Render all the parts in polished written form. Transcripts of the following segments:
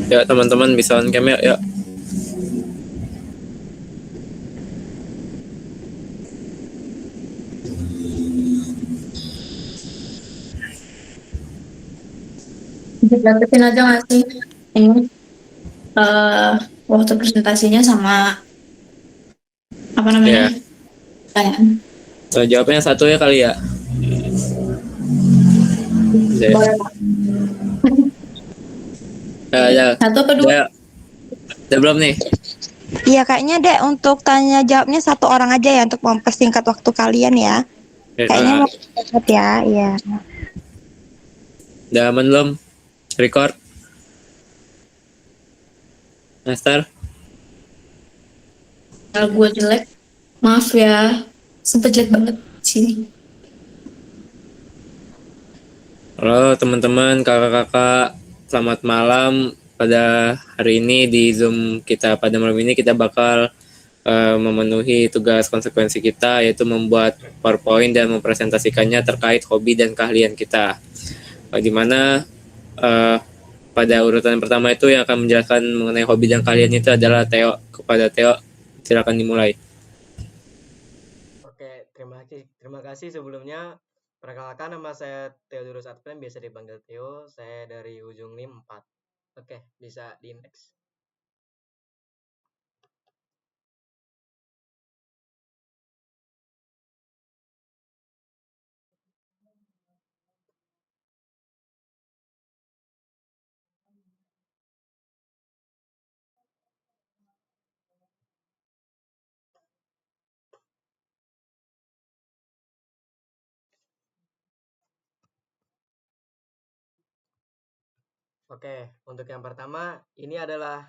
Ya teman-teman bisa on cam ya. Ya. Dilanjutin aja nggak sih ini eh waktu presentasinya sama apa namanya Ya. pertanyaan. So, jawabnya satu ya kali ya. Ya. Boleh Pak. Ya, ya. Satu apa dua? Ya. Udah belum nih? Iya, kayaknya dek untuk tanya jawabnya satu orang aja ya untuk mempersingkat waktu kalian ya. Ya, Kayaknya mau cepet ya, iya. udah aman belum? Record, Master. Kalau gue jelek, maaf ya, sempet jelek banget sini. Halo teman-teman, kakak-kakak, selamat malam. Pada hari ini di Zoom kita pada malam ini kita bakal memenuhi tugas konsekuensi kita, yaitu membuat PowerPoint dan mempresentasikannya terkait hobi dan keahlian kita. Di mana uh, pada urutan pertama itu yang akan menjelaskan mengenai hobi dan keahlian itu adalah Theo. Kepada Theo, silakan dimulai. Oke, terima kasih sebelumnya. Perkenalkan, nama saya Theodorus Adven, biasa dipanggil Theo. Saya dari ujung NIM 4. Oke, bisa di next. Oke, untuk yang pertama, ini adalah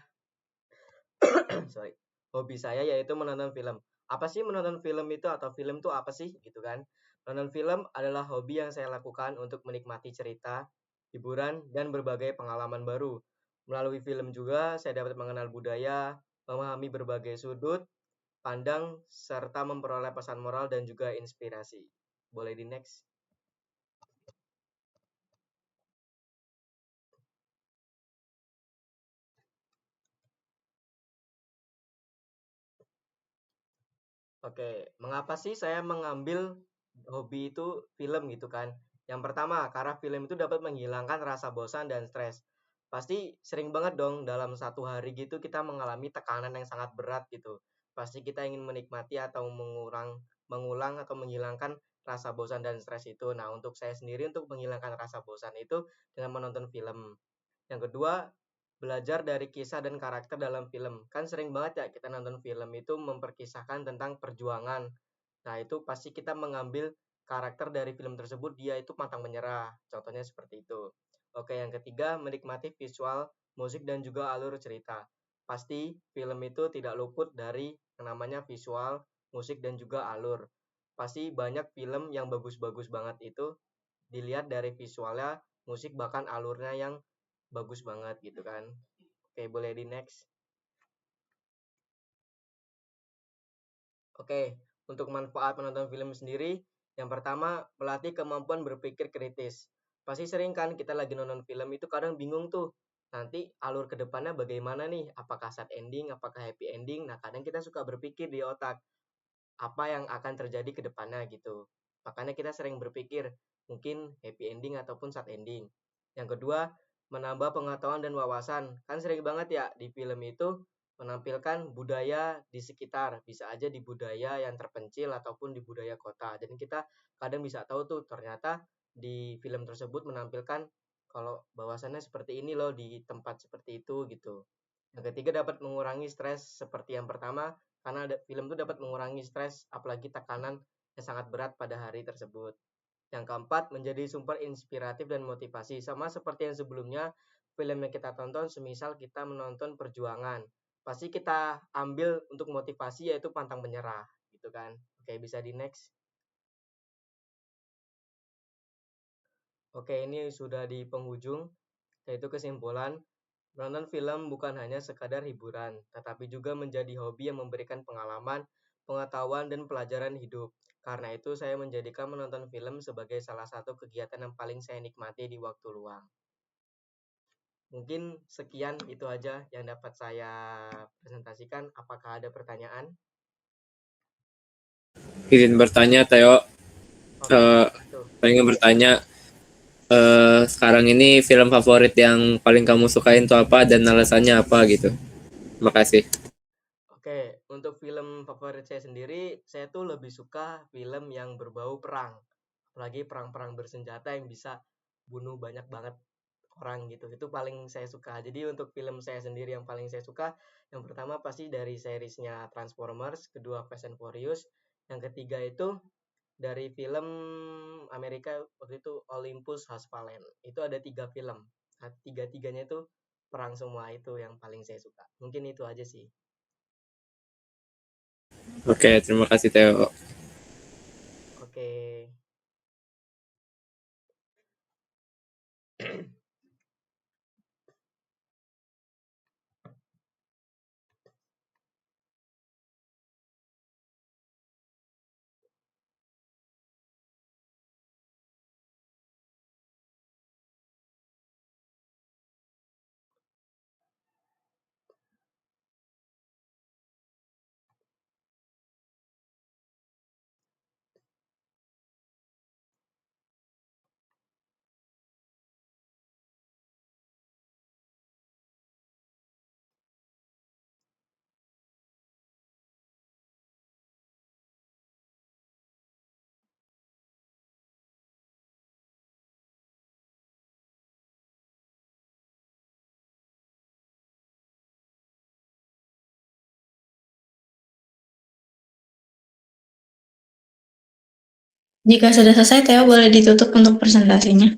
sorry, hobi saya yaitu menonton film. Apa sih menonton film itu, atau film itu apa sih gitu kan? Menonton film adalah hobi yang saya lakukan untuk menikmati cerita, hiburan, dan berbagai pengalaman baru. Melalui film juga saya dapat mengenal budaya, memahami berbagai sudut pandang, serta memperoleh pesan moral dan juga inspirasi. Boleh di next. Oke, mengapa sih saya mengambil hobi itu film gitu kan? Yang pertama, karena film itu dapat menghilangkan rasa bosan dan stres. Pasti sering banget dong dalam satu hari gitu kita mengalami tekanan yang sangat berat gitu. Pasti kita ingin menikmati atau mengulang atau menghilangkan rasa bosan dan stres itu. Nah, untuk saya sendiri untuk menghilangkan rasa bosan itu dengan menonton film. Yang kedua, belajar dari kisah dan karakter dalam film. Kan sering banget ya kita nonton film itu memperkisahkan tentang perjuangan. Nah, itu pasti kita mengambil karakter dari film tersebut, dia itu pantang menyerah. Contohnya seperti itu. Oke, yang ketiga, menikmati visual, musik, dan juga alur cerita. Pasti film itu tidak luput dari yang namanya visual, musik, dan juga alur. Pasti banyak film yang bagus-bagus banget itu dilihat dari visualnya, musik, bahkan alurnya yang bagus banget gitu kan. Oke, boleh di next. Oke, untuk manfaat menonton film sendiri, yang pertama melatih kemampuan berpikir kritis. Pasti sering kan kita lagi nonton film itu kadang bingung tuh, nanti alur ke depannya bagaimana nih? Apakah sad ending, apakah happy ending? Nah, kadang kita suka berpikir di otak, apa yang akan terjadi ke depannya gitu. Makanya kita sering berpikir mungkin happy ending ataupun sad ending. Yang kedua, menambah pengetahuan dan wawasan. Kan sering banget ya di film itu menampilkan budaya di sekitar, bisa aja di budaya yang terpencil ataupun di budaya kota. Jadi kita kadang bisa tahu tuh ternyata di film tersebut menampilkan kalau bahwasannya seperti ini loh di tempat seperti itu gitu. Yang ketiga, dapat mengurangi stres seperti yang pertama, karena film itu dapat mengurangi stres, apalagi tekanan yang sangat berat pada hari tersebut. Yang keempat, menjadi sumber inspiratif dan motivasi. Sama seperti yang sebelumnya, film yang kita tonton, semisal kita menonton perjuangan, pasti kita ambil untuk motivasi yaitu pantang menyerah, gitu kan. Oke, bisa di next. Oke, ini sudah di penghujung, yaitu kesimpulan. Menonton film bukan hanya sekadar hiburan, tetapi juga menjadi hobi yang memberikan pengalaman, pengetahuan, dan pelajaran hidup. Karena itu, saya menjadikan menonton film sebagai salah satu kegiatan yang paling saya nikmati di waktu luang. Mungkin sekian itu aja yang dapat saya presentasikan. Apakah ada pertanyaan? Izin bertanya, Theo. Oke, Eh, itu. Pengen bertanya, sekarang ini film favorit yang paling kamu sukain tuh apa dan alasannya apa gitu? Makasih. Oke, untuk film favorit saya sendiri, saya tuh lebih suka film yang berbau perang. Apalagi perang-perang bersenjata yang bisa bunuh banyak banget orang gitu. Itu paling saya suka. Jadi untuk film saya sendiri yang paling saya suka, yang pertama pasti dari seriesnya Transformers, kedua Fast and Furious, yang ketiga itu dari film Amerika waktu itu Olympus Has Fallen. Itu ada 3 film. Nah, tiga-tiganya itu perang semua, itu yang paling saya suka. Mungkin itu aja sih. Oke, terima kasih Theo. Oke. Jika sudah selesai, Theo boleh ditutup untuk presentasinya.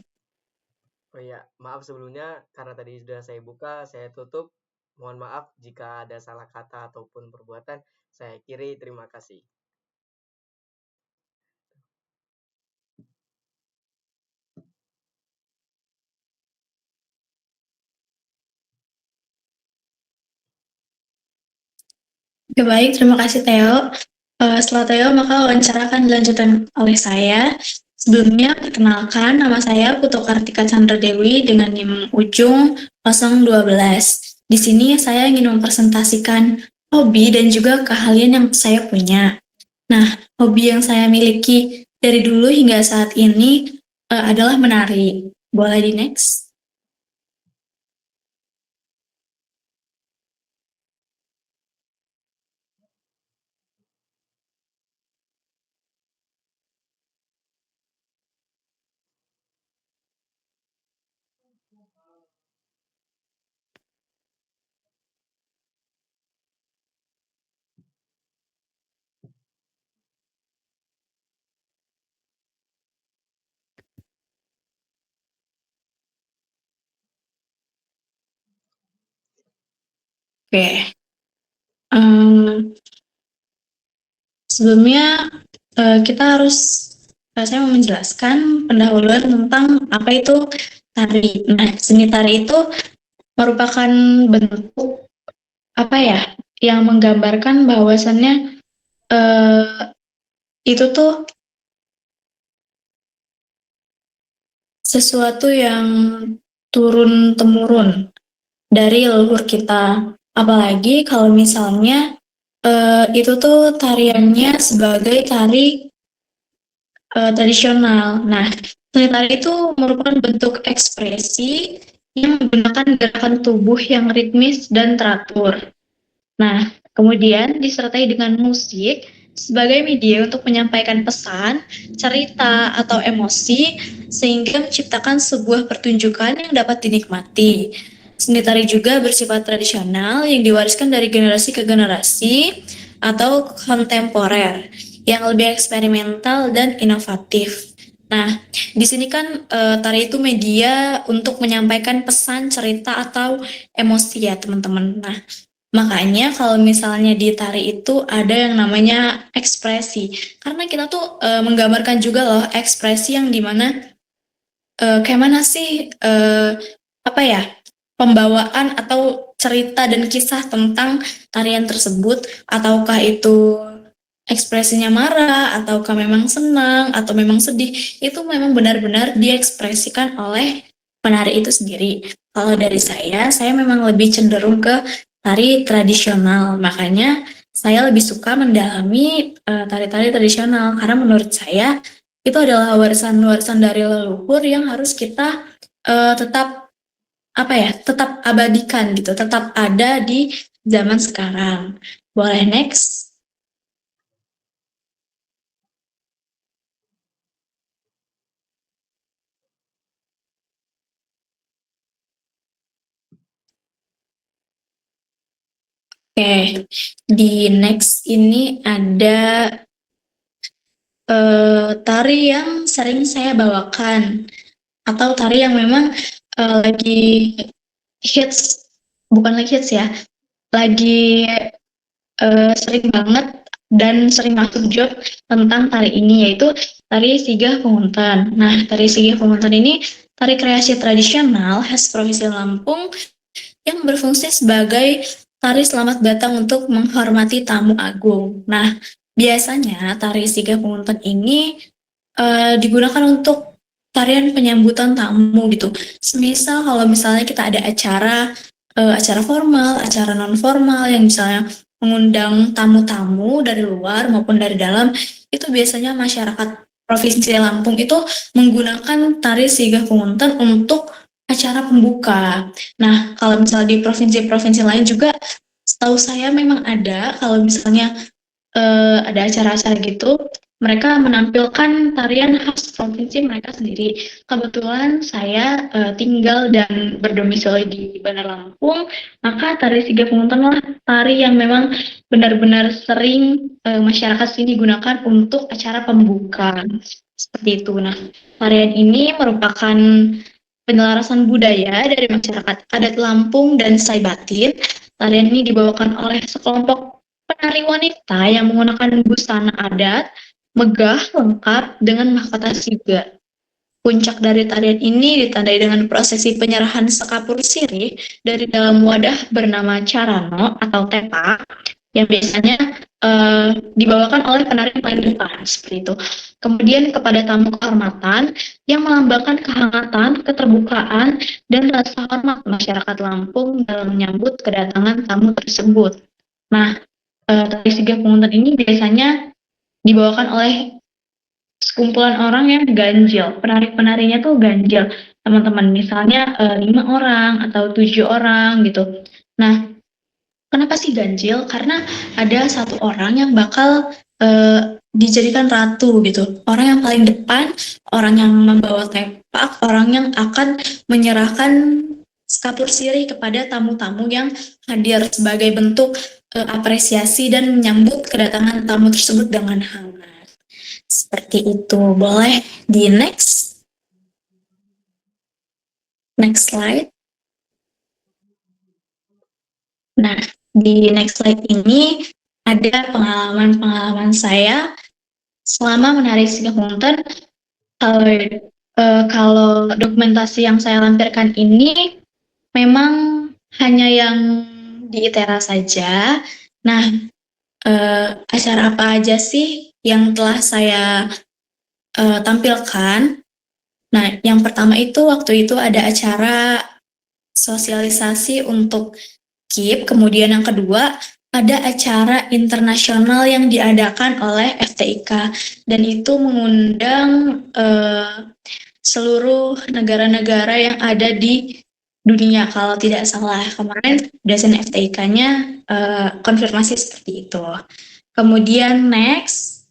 Oh iya, maaf sebelumnya karena tadi sudah saya buka, saya tutup. Mohon maaf jika ada salah kata ataupun perbuatan. Saya akhiri, terima kasih. Oke, baik, terima kasih Theo. Setelah Theo, maka wawancara akan dilanjutkan oleh saya. Sebelumnya, perkenalkan nama saya Putu Kartika Chandra Dewi dengan NIM ujung 012. Di sini saya ingin mempresentasikan hobi dan juga keahlian yang saya punya. Nah, hobi yang saya miliki dari dulu hingga saat ini adalah menari. Boleh di next? Oke. Sebelumnya saya mau menjelaskan pendahuluan tentang apa itu tari. Nah, seni tari itu merupakan bentuk apa ya yang menggambarkan bahwasannya eh, itu tuh sesuatu yang turun temurun dari leluhur kita. Apalagi kalau misalnya itu tuh tariannya sebagai tari tradisional. Nah, seni tari itu merupakan bentuk ekspresi yang menggunakan gerakan tubuh yang ritmis dan teratur. Nah, kemudian disertai dengan musik sebagai media untuk menyampaikan pesan, cerita, atau emosi, sehingga menciptakan sebuah pertunjukan yang dapat dinikmati. Seni tari juga bersifat tradisional yang diwariskan dari generasi ke generasi atau kontemporer yang lebih eksperimental dan inovatif. Nah, di sini kan tari itu media untuk menyampaikan pesan, cerita, atau emosi ya teman-teman. Nah, makanya kalau misalnya di tari itu ada yang namanya ekspresi. Karena kita tuh menggambarkan juga loh ekspresi yang dimana kayak mana sih apa ya pembawaan atau cerita dan kisah tentang tarian tersebut, ataukah itu ekspresinya marah, ataukah memang senang, atau memang sedih, itu memang benar-benar diekspresikan oleh penari itu sendiri. Kalau dari saya memang lebih cenderung ke tari tradisional. Makanya saya lebih suka mendalami tari-tari tradisional karena menurut saya itu adalah warisan-warisan dari leluhur yang harus kita tetap tetap abadikan gitu, tetap ada di zaman sekarang. Boleh next? Oke, di next ini ada tari yang sering saya bawakan atau tari yang memang lagi hits, bukan lagi hits ya, lagi sering banget dan sering masuk job tentang tari ini, yaitu tari Sigah Punguntan. Nah, tari Sigah Punguntan ini tari kreasi tradisional khas Provinsi Lampung yang berfungsi sebagai tari selamat datang untuk menghormati tamu agung. Nah, biasanya tari Sigah Punguntan ini digunakan untuk tarian penyambutan tamu gitu. Semisal kalau misalnya kita ada acara formal, acara non formal yang misalnya mengundang tamu-tamu dari luar maupun dari dalam, itu biasanya masyarakat Provinsi Lampung itu menggunakan tari Sigah Punguntan untuk acara pembuka. Nah, kalau misalnya di provinsi-provinsi lain juga, setahu saya memang ada, kalau misalnya ada acara-acara gitu, mereka menampilkan tarian khas provinsi mereka sendiri. Kebetulan saya tinggal dan berdomisili di Bandar Lampung, maka tari Sigah Punguntan lah tari yang memang benar-benar sering masyarakat sini gunakan untuk acara pembuka. Seperti itu. Nah, tarian ini merupakan penyelarasan budaya dari masyarakat adat Lampung dan Saibatin. Tarian ini dibawakan oleh sekelompok penari wanita yang menggunakan busana adat, megah lengkap dengan mahkota siga. Puncak dari tarian ini ditandai dengan prosesi penyerahan sekapur sirih dari dalam wadah bernama carano atau tepa yang biasanya dibawakan oleh penari paling depan, seperti itu. Kemudian kepada tamu kehormatan yang melambangkan kehangatan, keterbukaan, dan rasa hormat masyarakat Lampung dalam menyambut kedatangan tamu tersebut. Nah, tari Sigah Punguntan ini biasanya dibawakan oleh sekumpulan orang yang ganjil. Penari-penarinya tuh ganjil, teman-teman. Misalnya 5 orang atau 7 orang gitu. Nah, kenapa sih ganjil? Karena ada satu orang yang bakal dijadikan ratu gitu. Orang yang paling depan, orang yang membawa tepak, orang yang akan menyerahkan sekapur sirih kepada tamu-tamu yang hadir sebagai bentuk apresiasi dan menyambut kedatangan tamu tersebut dengan hangat. Seperti itu. Boleh di next slide. Nah, di next slide ini ada pengalaman-pengalaman saya selama menari Sigah Punguntan. Kalau dokumentasi yang saya lampirkan ini memang hanya yang di ITERA saja. Nah, acara apa aja sih yang telah saya tampilkan? Nah, yang pertama itu waktu itu ada acara sosialisasi untuk KIP, kemudian yang kedua ada acara internasional yang diadakan oleh FTIK dan itu mengundang seluruh negara-negara yang ada di dunia. Kalau tidak salah kemarin dosen FTIK-nya konfirmasi seperti itu. Kemudian next.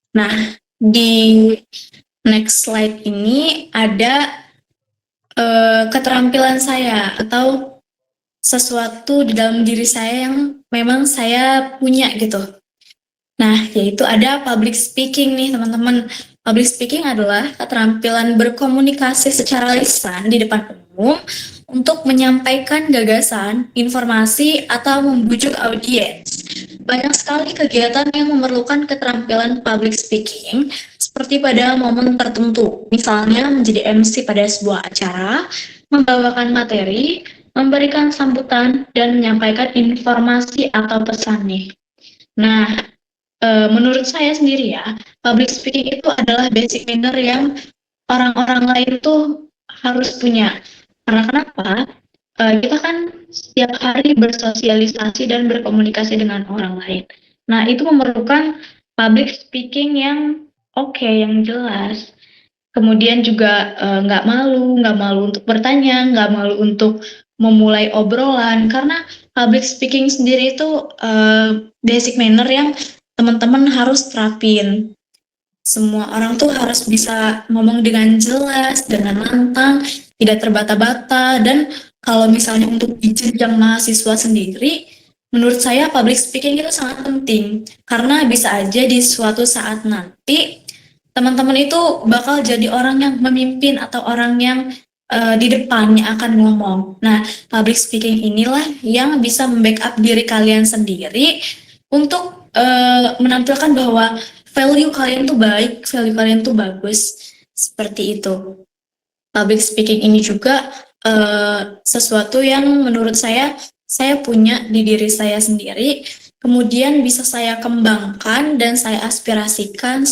Nah, di next slide ini ada keterampilan saya atau sesuatu di dalam diri saya yang memang saya punya gitu. Nah, yaitu ada public speaking nih teman-teman. Public speaking adalah keterampilan berkomunikasi secara lisan di depan umum untuk menyampaikan gagasan, informasi, atau membujuk audiens. Banyak sekali kegiatan yang memerlukan keterampilan public speaking, seperti pada momen tertentu, misalnya menjadi MC pada sebuah acara, membawakan materi, memberikan sambutan, dan menyampaikan informasi atau pesan nih. Nah, menurut saya sendiri ya, public speaking itu adalah basic manner yang orang-orang lain tuh harus punya. Karena kenapa? Kita kan setiap hari bersosialisasi dan berkomunikasi dengan orang lain. Nah, itu memerlukan public speaking yang oke, yang jelas. Kemudian juga nggak malu untuk bertanya, nggak malu untuk memulai obrolan, karena public speaking sendiri itu basic manner yang teman-teman harus terapin. Semua orang tuh harus bisa ngomong dengan jelas, dengan lantang, tidak terbata-bata, dan kalau misalnya untuk di jenjang mahasiswa sendiri, menurut saya public speaking itu sangat penting, karena bisa aja di suatu saat nanti teman-teman itu bakal jadi orang yang memimpin atau orang yang di depannya akan ngomong. Nah, public speaking inilah yang bisa membackup diri kalian sendiri untuk menampilkan bahwa value kalian tuh baik, value kalian tuh bagus, seperti itu. Public speaking ini juga sesuatu yang menurut saya punya di diri saya sendiri, kemudian bisa saya kembangkan dan saya aspirasikan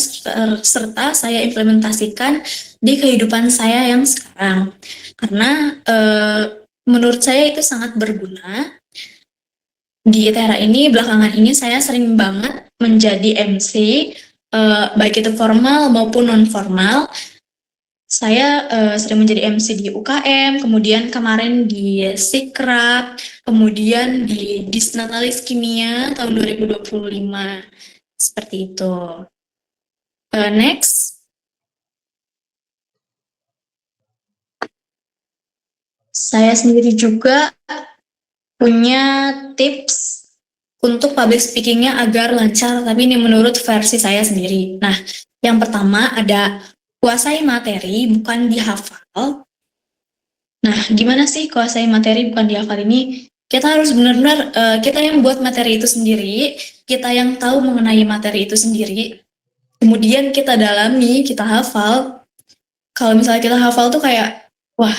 serta saya implementasikan di kehidupan saya yang sekarang. Karena menurut saya itu sangat berguna. Di ITERA ini belakangan ini saya sering banget menjadi MC, baik itu formal maupun non formal. Saya sering menjadi MC di UKM, kemudian kemarin di Sikrap, kemudian di Disnatalis Kimia tahun 2025. Seperti itu. Next. Saya sendiri juga punya tips untuk public speaking-nya agar lancar, tapi ini menurut versi saya sendiri. Nah, yang pertama ada kuasai materi, bukan dihafal. Nah, gimana sih kuasai materi bukan dihafal ini? Kita harus benar-benar, kita yang buat materi itu sendiri, kita yang tahu mengenai materi itu sendiri, kemudian kita dalami, kita hafal. Kalau misalnya kita hafal tuh kayak, wah,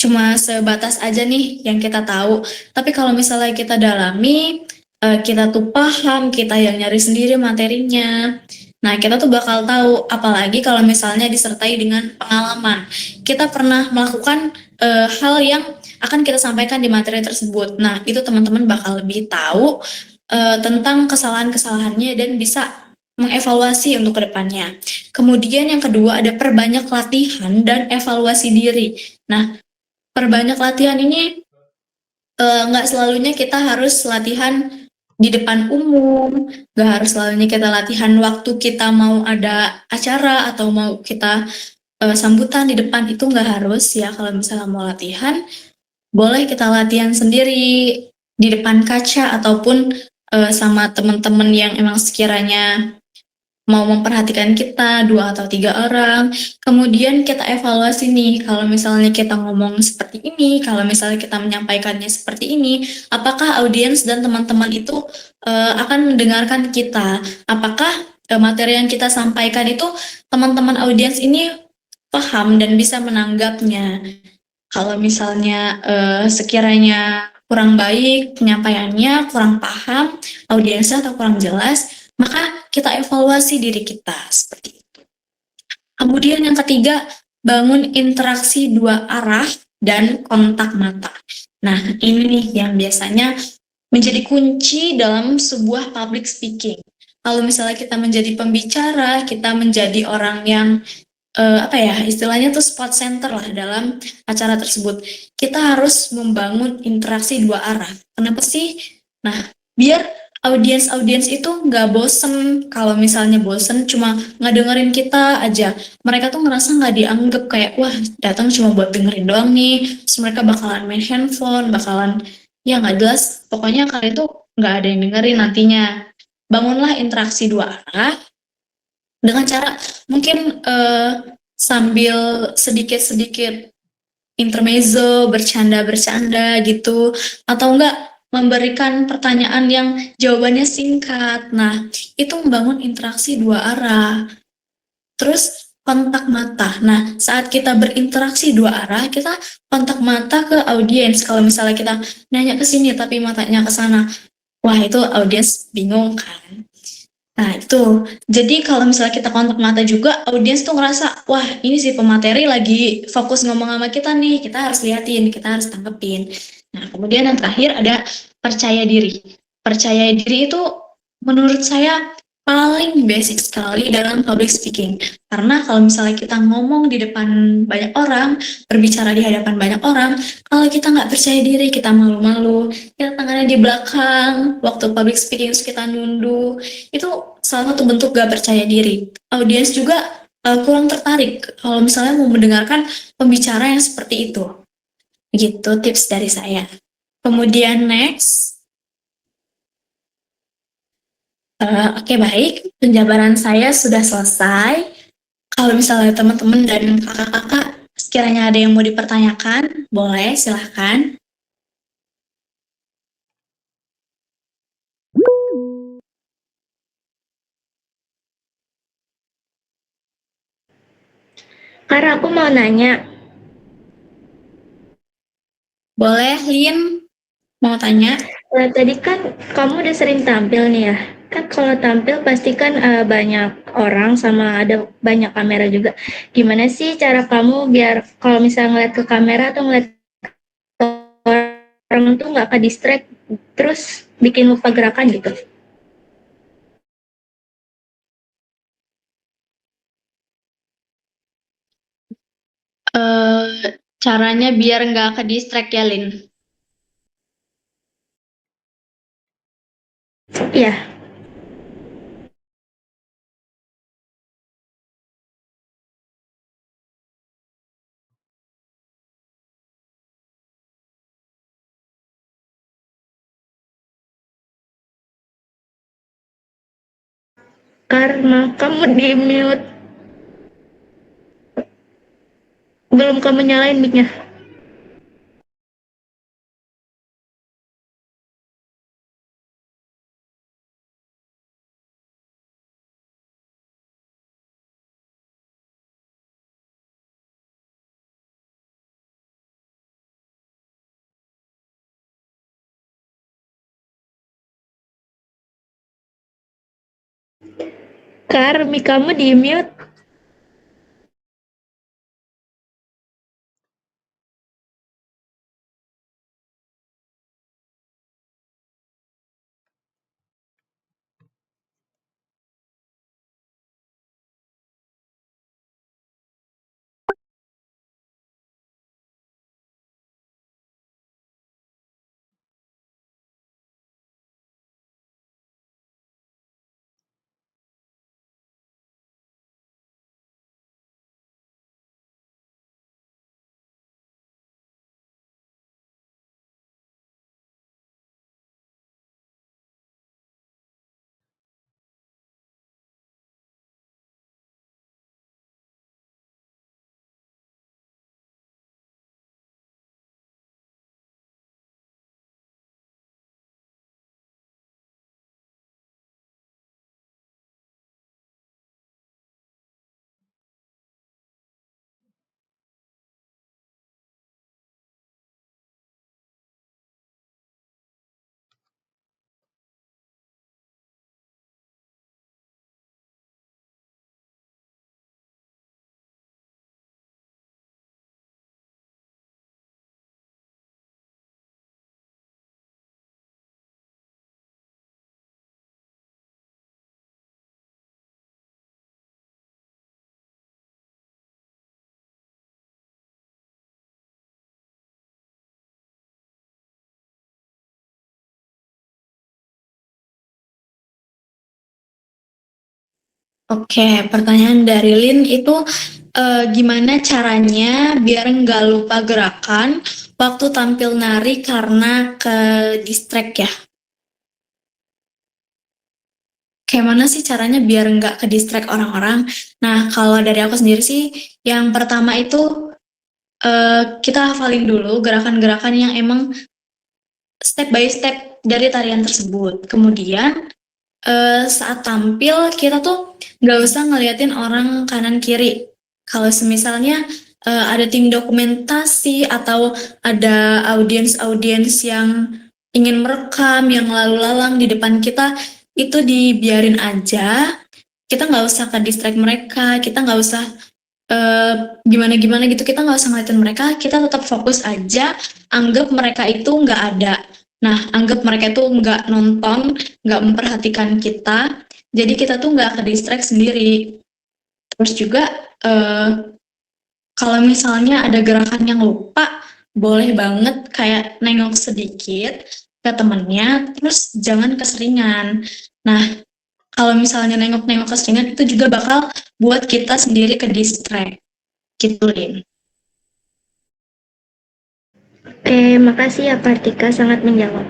cuma sebatas aja nih yang kita tahu. Tapi kalau misalnya kita dalami, kita tuh paham, kita yang nyari sendiri materinya. Nah, kita tuh bakal tahu, apalagi kalau misalnya disertai dengan pengalaman. Kita pernah melakukan hal yang akan kita sampaikan di materi tersebut. Nah, itu teman-teman bakal lebih tahu tentang kesalahan-kesalahannya dan bisa mengevaluasi untuk kedepannya. Kemudian yang kedua ada perbanyak latihan dan evaluasi diri. Nah, perbanyak latihan ini nggak selalunya kita harus latihan di depan umum, nggak harus selalunya kita latihan waktu kita mau ada acara atau mau kita sambutan di depan, itu nggak harus ya. Kalau misalnya mau latihan, boleh kita latihan sendiri di depan kaca ataupun sama teman-teman yang emang sekiranya mau memperhatikan kita 2 atau 3 orang, kemudian kita evaluasi nih, kalau misalnya kita ngomong seperti ini, kalau misalnya kita menyampaikannya seperti ini, apakah audiens dan teman-teman itu akan mendengarkan kita? Apakah materi yang kita sampaikan itu teman-teman audiens ini paham dan bisa menanggapnya? Kalau misalnya sekiranya kurang baik penyampaiannya, kurang paham audiensnya atau kurang jelas, maka kita evaluasi diri kita seperti itu. Kemudian yang ketiga, bangun interaksi dua arah dan kontak mata. Nah, ini nih yang biasanya menjadi kunci dalam sebuah public speaking. Kalau misalnya kita menjadi pembicara, kita menjadi orang yang istilahnya tuh spot center lah dalam acara tersebut. Kita harus membangun interaksi dua arah. Kenapa sih? Nah, biar audiens itu nggak bosen. Kalau misalnya bosen cuma ngedengerin kita aja, mereka tuh ngerasa nggak dianggap, kayak wah datang cuma buat dengerin doang nih. Terus mereka bakalan main handphone, bakalan ya nggak jelas. Pokoknya kalian tuh nggak ada yang dengerin nantinya. Bangunlah interaksi dua arah dengan cara mungkin sambil sedikit-sedikit intermezzo, bercanda-bercanda gitu, atau enggak memberikan pertanyaan yang jawabannya singkat. Nah, itu membangun interaksi dua arah. Terus kontak mata. Nah, saat kita berinteraksi dua arah, kita kontak mata ke audiens. Kalau misalnya kita nanya ke sini tapi matanya ke sana, wah itu audiens bingung kan. Nah, itu. Jadi kalau misalnya kita kontak mata juga, audiens tuh ngerasa, wah ini si pemateri lagi fokus ngomong sama kita nih, kita harus liatin, kita harus tanggepin. Nah, kemudian yang terakhir ada percaya diri. Percaya diri itu menurut saya paling basic sekali dalam public speaking. Karena kalau misalnya kita ngomong di depan banyak orang, berbicara di hadapan banyak orang, kalau kita nggak percaya diri, kita malu-malu, kita tangannya di belakang, waktu public speaking terus kita nunduk, itu salah satu bentuk gak percaya diri. Audiens juga kurang tertarik kalau misalnya mau mendengarkan pembicara yang seperti itu. Begitu tips dari saya. Kemudian next. Oke, baik, penjabaran saya sudah selesai. Kalau misalnya teman-teman dan kakak-kakak sekiranya ada yang mau dipertanyakan, boleh silahkan. Karena aku mau nanya, Boleh, Lin, mau tanya? tadi kan kamu udah sering tampil nih ya. Kan kalau tampil pasti kan banyak orang sama ada banyak kamera juga. Gimana sih cara kamu biar kalau misalnya ngeliat ke kamera atau ngeliat ke orang tuh nggak ke distract terus bikin lupa gerakan gitu? Caranya biar nggak ke distract ya, Lin. Iya, karena kamu di mute. Belum kamu nyalain mic-nya. Kar, mic kamu di mute. Oke, pertanyaan dari Lin itu gimana caranya biar nggak lupa gerakan waktu tampil nari karena ke distract ya? Kayak mana sih caranya biar nggak ke distract orang-orang? Nah, kalau dari aku sendiri sih, yang pertama itu kita hafalin dulu gerakan-gerakan yang emang step by step dari tarian tersebut. Kemudian saat tampil kita tuh nggak usah ngeliatin orang kanan kiri. Kalau semisalnya ada tim dokumentasi atau ada audiens-audiens yang ingin merekam, yang lalu lalang di depan kita, itu dibiarin aja. Kita nggak usah ke distract mereka, kita nggak usah gimana-gimana gitu, kita nggak usah ngeliatin mereka, kita tetap fokus aja, anggap mereka itu nggak ada. Nah, anggap mereka itu nggak nonton, nggak memperhatikan kita, jadi kita tuh nggak ke distract sendiri. Terus juga kalau misalnya ada gerakan yang lupa, boleh banget kayak nengok sedikit ke temennya, terus jangan keseringan. Nah, kalau misalnya nengok-nengok keseringan itu juga bakal buat kita sendiri ke distract. Gitu, Lin. Oke, makasih ya Kartika, sangat menjawab.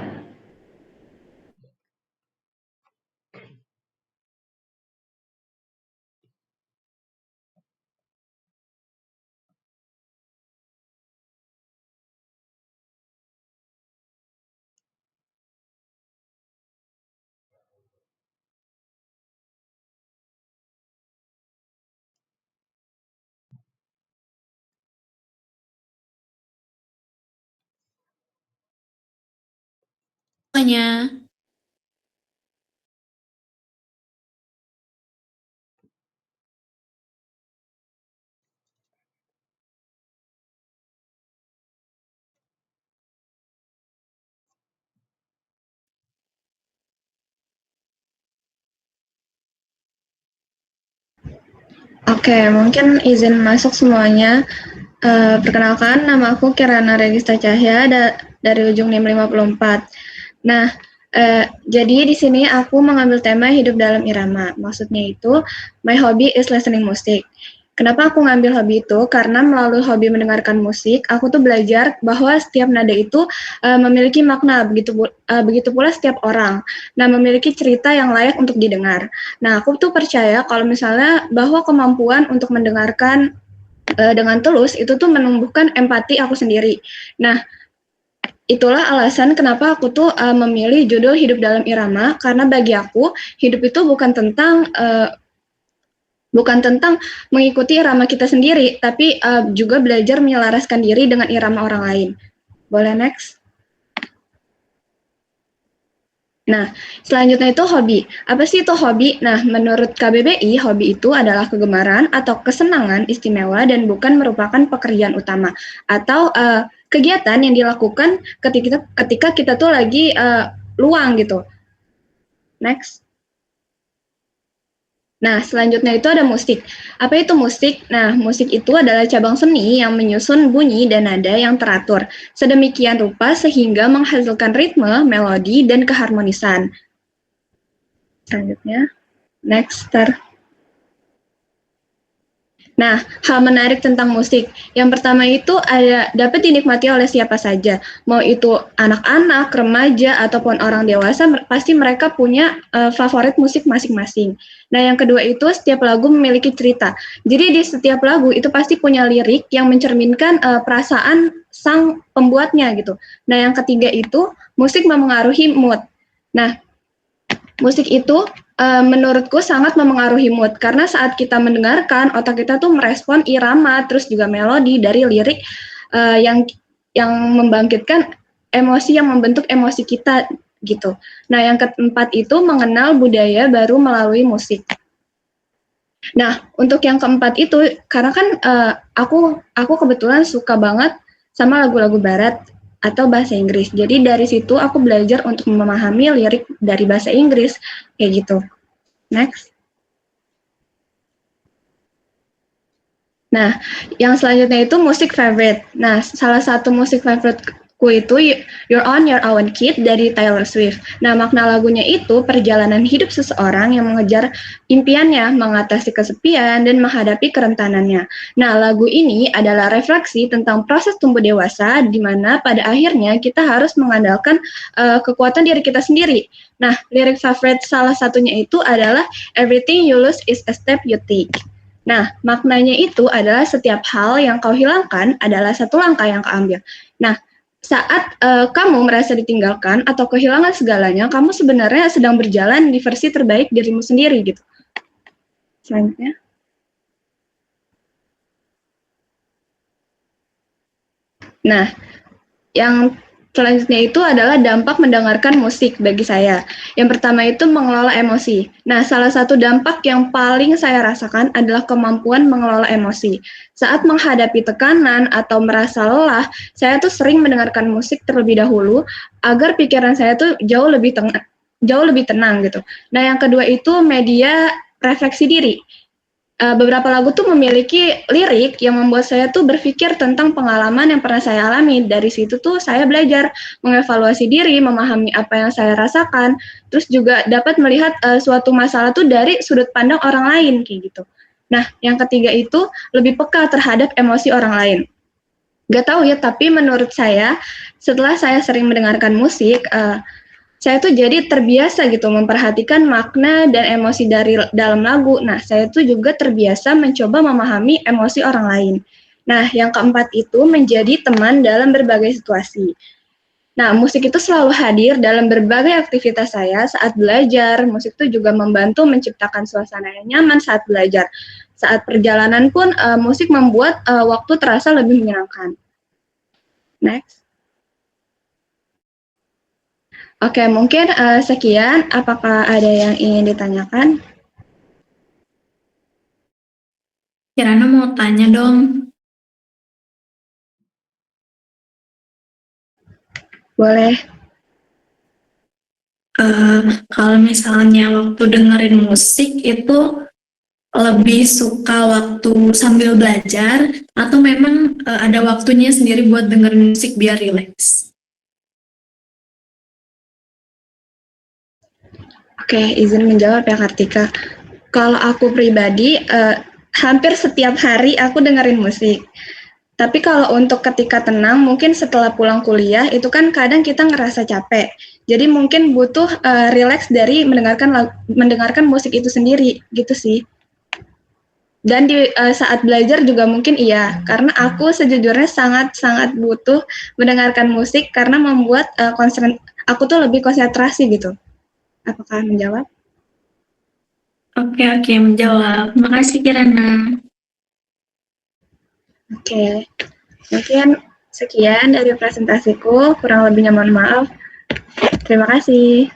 Semuanya. Oke, mungkin izin masuk semuanya. Perkenalkan, nama aku Kirana Regista Cahya dari ujung NIM 54. Nah, jadi di sini aku mengambil tema hidup dalam irama. Maksudnya itu, my hobby is listening music. Kenapa aku ngambil hobi itu? Karena melalui hobi mendengarkan musik, aku tuh belajar bahwa setiap nada itu memiliki makna, begitu pula setiap orang. Nah, memiliki cerita yang layak untuk didengar. Nah, aku tuh percaya kalau misalnya bahwa kemampuan untuk mendengarkan dengan tulus itu tuh menumbuhkan empati aku sendiri. Nah, itulah alasan kenapa aku tuh memilih judul Hidup Dalam Irama, karena bagi aku hidup itu bukan tentang mengikuti irama kita sendiri, tapi juga belajar menyelaraskan diri dengan irama orang lain. Boleh next? Nah, selanjutnya itu hobi. Apa sih itu hobi? Nah, menurut KBBI, hobi itu adalah kegemaran atau kesenangan istimewa dan bukan merupakan pekerjaan utama atau kegiatan yang dilakukan ketika kita tuh lagi luang gitu. Next. Nah, selanjutnya itu ada musik. Apa itu musik? Nah, musik itu adalah cabang seni yang menyusun bunyi dan nada yang teratur, sedemikian rupa sehingga menghasilkan ritme, melodi, dan keharmonisan. Selanjutnya, next, start. Nah, hal menarik tentang musik. Yang pertama itu dapat dinikmati oleh siapa saja. Mau itu anak-anak, remaja, ataupun orang dewasa, pasti mereka punya favorit musik masing-masing. Nah, yang kedua itu setiap lagu memiliki cerita. Jadi di setiap lagu itu pasti punya lirik yang mencerminkan perasaan sang pembuatnya gitu. Nah, yang ketiga itu musik memengaruhi mood. Nah, musik itu menurutku sangat memengaruhi mood karena saat kita mendengarkan otak kita tuh merespon irama terus juga melodi dari lirik yang membangkitkan emosi, yang membentuk emosi kita gitu. Nah, yang keempat itu mengenal budaya baru melalui musik. Nah, untuk yang keempat itu karena kan aku kebetulan suka banget sama lagu-lagu barat atau bahasa Inggris. Jadi dari situ aku belajar untuk memahami lirik dari bahasa Inggris kayak gitu. Next. Nah, yang selanjutnya itu musik favorite. Nah, salah satu musik favoriteku itu You're On Your Own Kid dari Taylor Swift. Nah, makna lagunya itu perjalanan hidup seseorang yang mengejar impiannya, mengatasi kesepian, dan menghadapi kerentanannya. Nah, lagu ini adalah refleksi tentang proses tumbuh dewasa, di mana pada akhirnya kita harus mengandalkan kekuatan diri kita sendiri. Nah, lirik favorit salah satunya itu adalah Everything you lose is a step you take. Nah, maknanya itu adalah setiap hal yang kau hilangkan adalah satu langkah yang kau ambil. Nah, saat kamu merasa ditinggalkan atau kehilangan segalanya, kamu sebenarnya sedang berjalan di versi terbaik dirimu sendiri gitu. Selanjutnya. Nah, yang selanjutnya itu adalah dampak mendengarkan musik bagi saya. Yang pertama itu mengelola emosi. Nah, salah satu dampak yang paling saya rasakan adalah kemampuan mengelola emosi. Saat menghadapi tekanan atau merasa lelah, saya tuh sering mendengarkan musik terlebih dahulu agar pikiran saya tuh jauh lebih tenang gitu. Nah, yang kedua itu media refleksi diri. Beberapa lagu tuh memiliki lirik yang membuat saya tuh berpikir tentang pengalaman yang pernah saya alami. Dari situ tuh saya belajar mengevaluasi diri, memahami apa yang saya rasakan, terus juga dapat melihat suatu masalah tuh dari sudut pandang orang lain kayak gitu. Nah, yang ketiga itu lebih peka terhadap emosi orang lain. Gak tahu ya, tapi menurut saya setelah saya sering mendengarkan musik, saya tuh jadi terbiasa gitu memperhatikan makna dan emosi dari dalam lagu. Nah, saya tuh juga terbiasa mencoba memahami emosi orang lain. Nah, yang keempat itu menjadi teman dalam berbagai situasi. Nah, musik itu selalu hadir dalam berbagai aktivitas saya saat belajar. Musik itu juga membantu menciptakan suasana yang nyaman saat belajar. Saat perjalanan pun musik membuat waktu terasa lebih menyenangkan. Next. Oke, mungkin sekian. Apakah ada yang ingin ditanyakan? Kirana mau tanya dong. Boleh. Kalau misalnya waktu dengerin musik itu lebih suka waktu sambil belajar atau memang ada waktunya sendiri buat dengerin musik biar rileks? Oke, izin menjawab ya Kartika. Kalau aku pribadi, hampir setiap hari aku dengerin musik. Tapi kalau untuk ketika tenang, mungkin setelah pulang kuliah, itu kan kadang kita ngerasa capek. Jadi mungkin butuh relax dari mendengarkan musik itu sendiri, gitu sih. Dan di saat belajar juga mungkin iya, karena aku sejujurnya sangat-sangat butuh mendengarkan musik karena membuat aku tuh lebih konsentrasi gitu. Apakah menjawab? Oke, menjawab. Makasih Kirana. Oke, mungkin sekian dari presentasiku, kurang lebihnya mohon maaf. Terima kasih.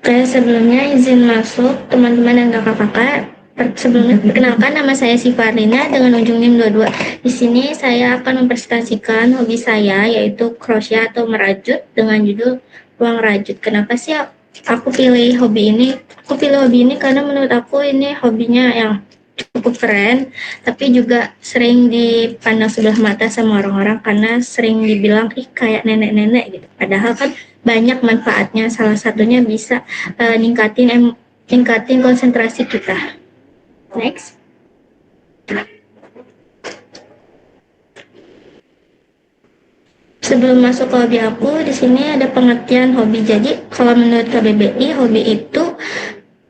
Oke, sebelumnya izin masuk teman-teman dan kakak-kakak. Sebelumnya perkenalkan, nama saya Sifarina dengan ujung NIM 22. Di sini saya akan mempresentasikan hobi saya yaitu crochet atau merajut dengan judul Ruang Rajut. Kenapa sih aku pilih hobi ini? Aku pilih hobi ini karena menurut aku ini hobinya yang cukup keren, tapi juga sering dipandang sebelah mata sama orang-orang karena sering dibilang kayak nenek-nenek gitu. Padahal kan banyak manfaatnya, salah satunya bisa tingkatin konsentrasi kita. Next. Sebelum masuk ke hobi aku, di sini ada pengertian hobi. Jadi, kalau menurut KBBI, hobi itu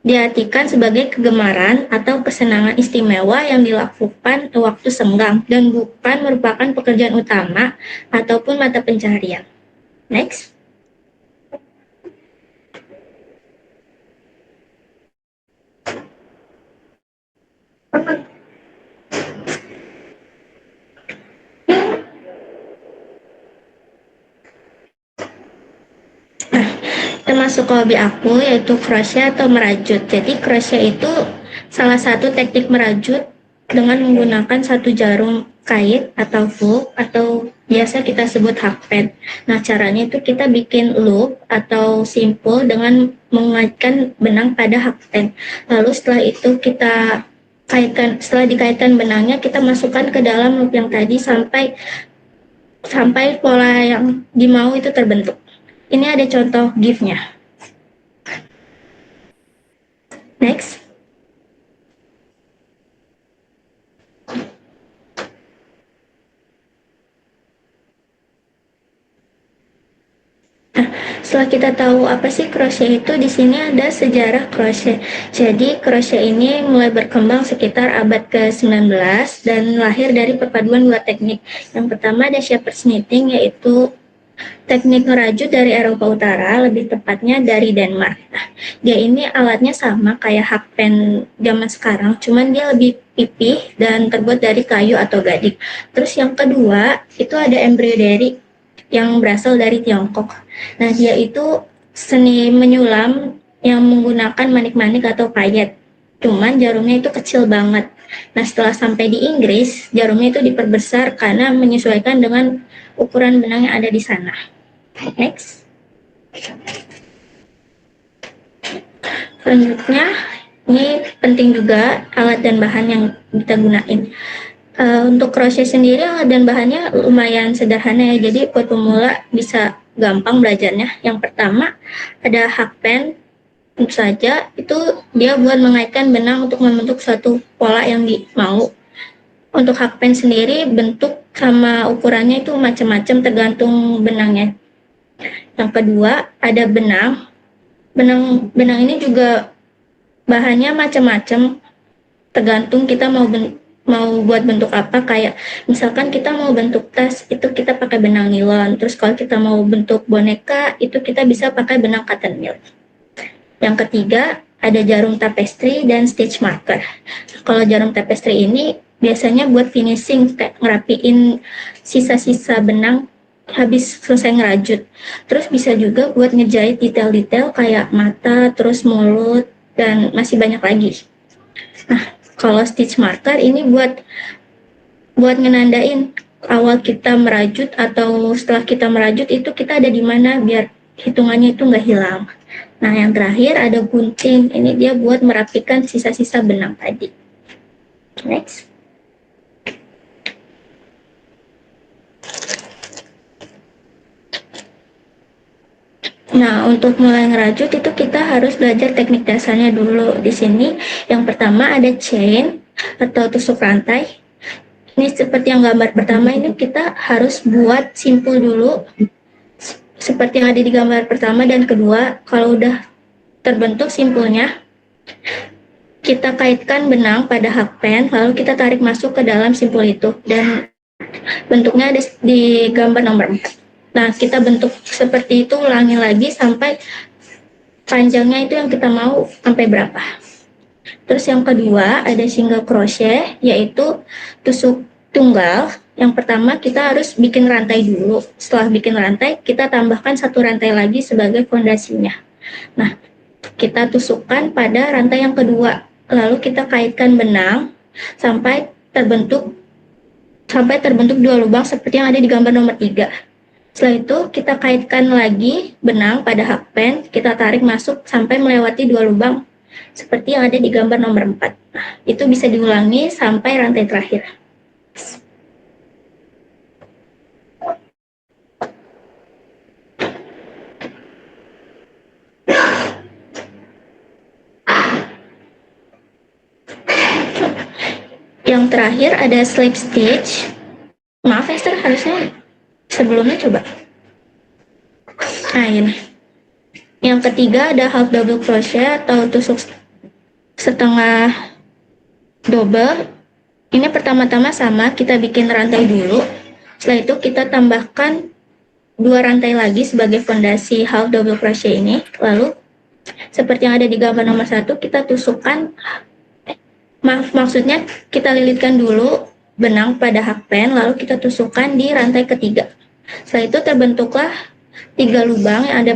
diartikan sebagai kegemaran atau kesenangan istimewa yang dilakukan waktu senggang dan bukan merupakan pekerjaan utama ataupun mata pencaharian. Next. Termasuk hobi aku yaitu crochet atau merajut. Jadi crochet itu salah satu teknik merajut dengan menggunakan satu jarum kait atau hook atau biasa kita sebut hakpen. Nah, caranya itu kita bikin loop atau simpul dengan mengaitkan benang pada hakpen. Lalu setelah itu kita setelah dikaitkan benangnya, kita masukkan ke dalam loop yang tadi sampai pola yang dimau itu terbentuk. Ini ada contoh GIF-nya. Next. Setelah kita tahu apa sih crochet itu, di sini ada sejarah crochet. Jadi crochet ini mulai berkembang sekitar abad ke-19 dan lahir dari perpaduan dua teknik. Yang pertama ada shepherd's knitting, yaitu teknik ngerajut dari Eropa Utara, lebih tepatnya dari Denmark. Nah, dia ini alatnya sama kayak hakpen zaman sekarang, cuman dia lebih pipih dan terbuat dari kayu atau gading. Terus yang kedua itu ada embroidery yang berasal dari Tiongkok. Nah, dia itu seni menyulam yang menggunakan manik-manik atau payet. Cuman jarumnya itu kecil banget. Nah, setelah sampai di Inggris, jarumnya itu diperbesar karena menyesuaikan dengan ukuran benang yang ada di sana. Next. Selanjutnya, ini penting juga alat dan bahan yang kita gunain. Untuk crochet sendiri alat dan bahannya lumayan sederhana ya, jadi buat pemula bisa gampang belajarnya. Yang pertama ada hakpen, tentu saja itu dia buat mengaitkan benang untuk membentuk suatu pola yang dimau. Untuk hakpen sendiri bentuk sama ukurannya itu macam-macam tergantung benangnya. Yang kedua ada benang. Benang ini juga bahannya macam-macam tergantung kita mau buat bentuk apa. Kayak misalkan kita mau bentuk tas, itu kita pakai benang nilon. Terus kalau kita mau bentuk boneka, itu kita bisa pakai benang cotton mill. Yang ketiga ada jarum tapestry dan stitch marker. Kalau jarum tapestry ini biasanya buat finishing, kayak ngerapiin sisa-sisa benang habis selesai ngerajut. Terus bisa juga buat ngejahit detail-detail kayak mata, terus mulut, dan masih banyak lagi. Nah, kalau stitch marker ini buat ngenandain awal kita merajut atau setelah kita merajut itu kita ada di mana biar hitungannya itu nggak hilang. Nah, yang terakhir ada gunting. Ini dia buat merapikan sisa-sisa benang tadi. Next. Nah, untuk mulai ngerajut itu kita harus belajar teknik dasarnya dulu. Di sini yang pertama ada chain atau tusuk rantai. Ini seperti yang gambar pertama, ini kita harus buat simpul dulu. Seperti yang ada di gambar pertama dan kedua. Kalau udah terbentuk simpulnya, kita kaitkan benang pada hakpen, lalu kita tarik masuk ke dalam simpul itu. Dan bentuknya ada di gambar nomor 4. Nah, kita bentuk seperti itu, ulangi lagi sampai panjangnya itu yang kita mau sampai berapa. Terus yang kedua ada single crochet, yaitu tusuk tunggal. Yang pertama kita harus bikin rantai dulu. Setelah bikin rantai, kita tambahkan satu rantai lagi sebagai fondasinya. Nah, kita tusukkan pada rantai yang kedua. Lalu kita kaitkan benang sampai terbentuk dua lubang seperti yang ada di gambar nomor 3. Setelah itu kita kaitkan lagi benang pada hakpen, kita tarik masuk sampai melewati dua lubang seperti yang ada di gambar nomor 4. Nah, itu bisa diulangi sampai rantai terakhir. Yang terakhir ada slip stitch. Maaf Esther, harusnya sebelumnya coba. Nah, ini. Yang ketiga ada half double crochet atau tusuk setengah double. Ini pertama-tama sama, kita bikin rantai dulu. Setelah itu kita tambahkan dua rantai lagi sebagai fondasi half double crochet ini. Lalu seperti yang ada di gambar nomor 1, kita tusukkan. Maksudnya kita lilitkan dulu benang pada hakpen, lalu kita tusukkan di rantai ketiga. Setelah itu terbentuklah 3 lubang yang ada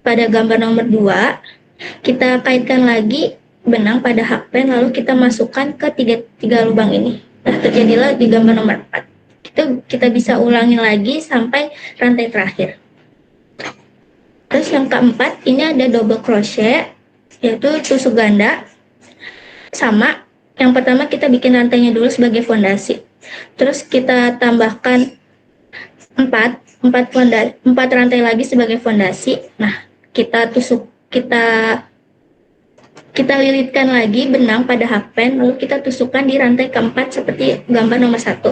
pada gambar nomor 2. Kita kaitkan lagi benang pada hakpen, lalu kita masukkan ke tiga lubang ini. Nah, terjadilah di gambar nomor 4. Itu kita bisa ulangi lagi sampai rantai terakhir. Terus yang keempat, ini ada double crochet, yaitu tusuk ganda. Sama, yang pertama kita bikin rantainya dulu sebagai fondasi. Terus kita tambahkan 4 rantai lagi sebagai fondasi. Nah, kita lilitkan lagi benang pada hakpen, lalu kita tusukkan di rantai keempat seperti gambar nomor 1.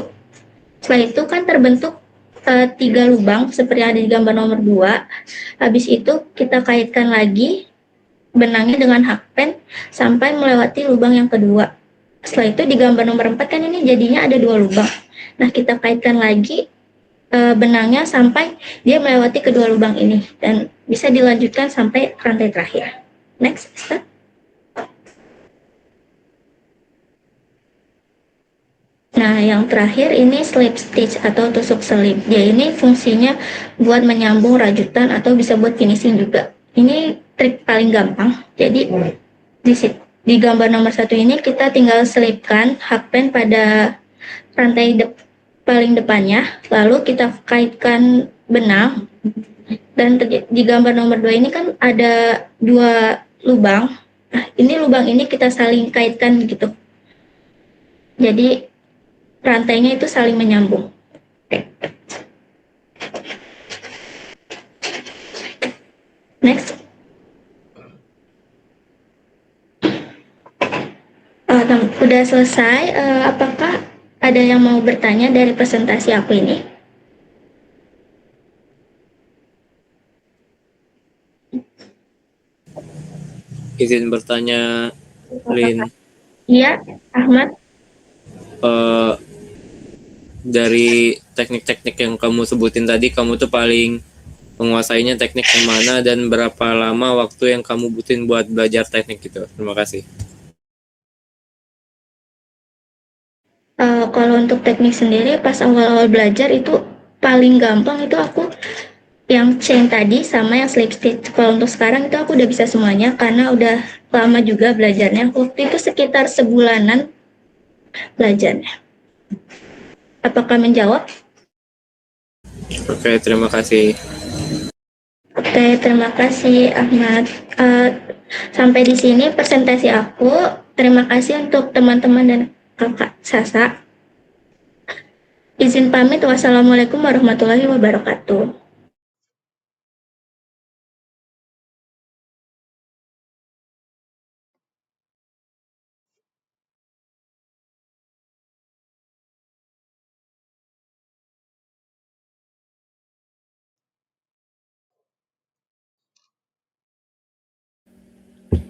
Setelah itu kan terbentuk 3 lubang seperti yang ada di gambar nomor 2. Habis itu kita kaitkan lagi benangnya dengan hakpen sampai melewati lubang yang kedua. Setelah itu di gambar nomor 4 kan ini jadinya ada 2 lubang. Nah, kita kaitkan lagi benangnya sampai dia melewati kedua lubang ini dan bisa dilanjutkan sampai rantai terakhir. Next, step. Nah, yang terakhir ini slip stitch atau tusuk selip. Dia ini fungsinya buat menyambung rajutan atau bisa buat finishing juga. Ini trik paling gampang. Jadi di gambar nomor 1 ini kita tinggal selipkan hakpen pada rantai paling depannya, lalu kita kaitkan benang. Dan di gambar nomor 2 ini kan ada 2 lubang. Nah, ini lubang ini kita saling kaitkan gitu. Jadi rantainya itu saling menyambung. Next. Udah selesai. Apakah ada yang mau bertanya dari presentasi aku ini? Izin bertanya, Lin. Iya, Ahmad. Dari teknik-teknik yang kamu sebutin tadi, kamu tuh paling menguasainya teknik yang mana dan berapa lama waktu yang kamu butuhin buat belajar teknik itu? Terima kasih. Kalau untuk teknik sendiri pas awal-awal belajar itu paling gampang itu aku yang chain tadi sama yang slip stitch. Kalau untuk sekarang itu aku udah bisa semuanya karena udah lama juga belajarnya. Waktu itu sekitar sebulanan belajarnya. Apakah menjawab? Oke, terima kasih. Oke, terima kasih Ahmad. Sampai di sini presentasi aku. Terima kasih untuk teman-teman dan Kakak Sasa. Izin pamit. Wassalamualaikum warahmatullahi wabarakatuh.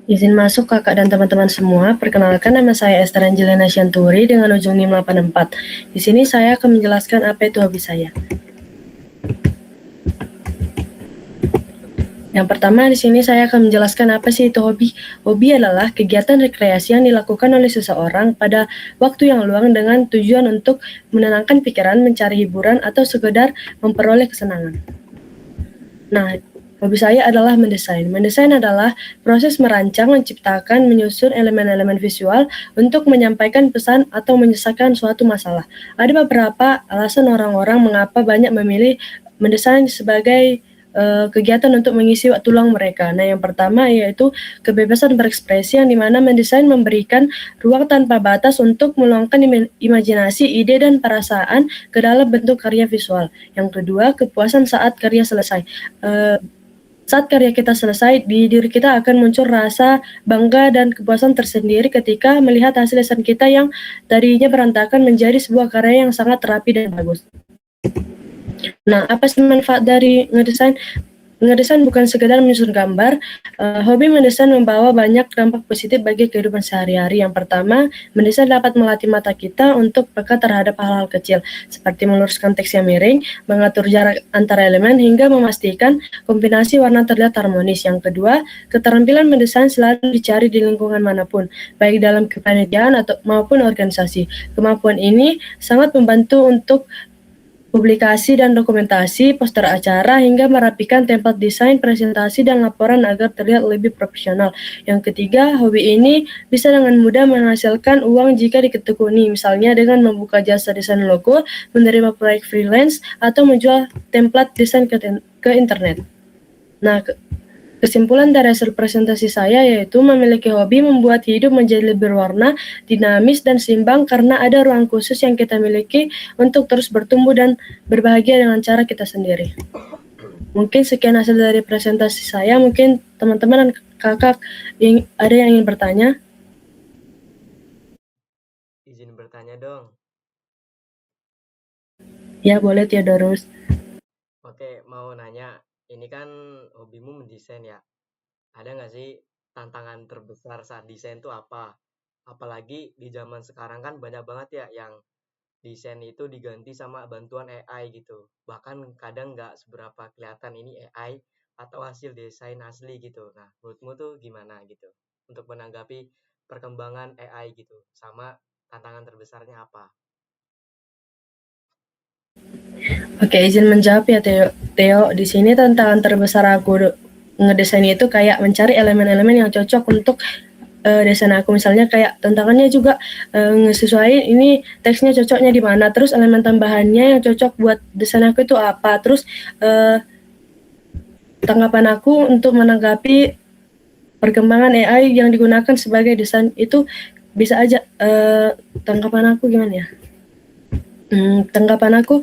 Izin masuk kakak dan teman-teman semua. Perkenalkan, nama saya Esther Angelina Shanturi dengan ujung NIM 84. Di sini saya akan menjelaskan apa itu hobi saya. Yang pertama di sini saya akan menjelaskan apa sih itu hobi. Hobi adalah kegiatan rekreasi yang dilakukan oleh seseorang pada waktu yang luang dengan tujuan untuk menenangkan pikiran, mencari hiburan, atau sekedar memperoleh kesenangan. Nah, hobi saya adalah mendesain. Mendesain adalah proses merancang, menciptakan, menyusun elemen-elemen visual untuk menyampaikan pesan atau menyelesaikan suatu masalah. Ada beberapa alasan orang-orang mengapa banyak memilih mendesain sebagai kegiatan untuk mengisi waktu luang mereka. Nah, yang pertama yaitu kebebasan berekspresi, yang dimana mendesain memberikan ruang tanpa batas untuk meluangkan imajinasi, ide, dan perasaan ke dalam bentuk karya visual. Yang kedua, kepuasan saat karya selesai. Saat karya kita selesai, di diri kita akan muncul rasa bangga dan kepuasan tersendiri ketika melihat hasil desain kita yang tadinya berantakan menjadi sebuah karya yang sangat rapi dan bagus. Nah, apa sih manfaat dari ngedesain? Ngedesain bukan sekedar menyusun gambar. Hobi mendesain membawa banyak dampak positif bagi kehidupan sehari-hari. Yang pertama, mendesain dapat melatih mata kita untuk peka terhadap hal-hal kecil, seperti meluruskan teks yang miring, mengatur jarak antara elemen, hingga memastikan kombinasi warna terlihat harmonis. Yang kedua, keterampilan mendesain selalu dicari di lingkungan manapun, baik dalam kepanitiaan maupun organisasi. Kemampuan ini sangat membantu untuk publikasi dan dokumentasi, poster acara, hingga merapikan template desain, presentasi, dan laporan agar terlihat lebih profesional. Yang ketiga, hobi ini bisa dengan mudah menghasilkan uang jika ditekuni, misalnya dengan membuka jasa desain logo, menerima proyek freelance, atau menjual template desain ke internet. Nah, kesimpulan dari hasil presentasi saya yaitu memiliki hobi membuat hidup menjadi lebih berwarna, dinamis, dan seimbang karena ada ruang khusus yang kita miliki untuk terus bertumbuh dan berbahagia dengan cara kita sendiri. Mungkin sekian hasil dari presentasi saya. Mungkin teman-teman dan kakak ada yang ingin bertanya? Izin bertanya dong. Ya, boleh Theodorus. Oke, mau nanya. Ini kan hobimu mendesain ya. Ada nggak sih tantangan terbesar saat desain tuh apa? Apalagi di zaman sekarang kan banyak banget ya yang desain itu diganti sama bantuan AI gitu. Bahkan kadang nggak seberapa kelihatan ini AI atau hasil desain asli gitu. Nah, menurutmu tuh gimana gitu untuk menanggapi perkembangan AI gitu? Sama tantangan terbesarnya apa? Oke, izin menjawab ya Theo. Di sini tantangan terbesar aku ngedesain itu kayak mencari elemen-elemen yang cocok untuk desain aku. Misalnya kayak tantangannya juga ngesesuaiin ini teksnya cocoknya di mana, terus elemen tambahannya yang cocok buat desain aku itu apa. Terus tanggapan aku untuk menanggapi perkembangan AI yang digunakan sebagai desain itu bisa aja tanggapan aku gimana ya? Tanggapan aku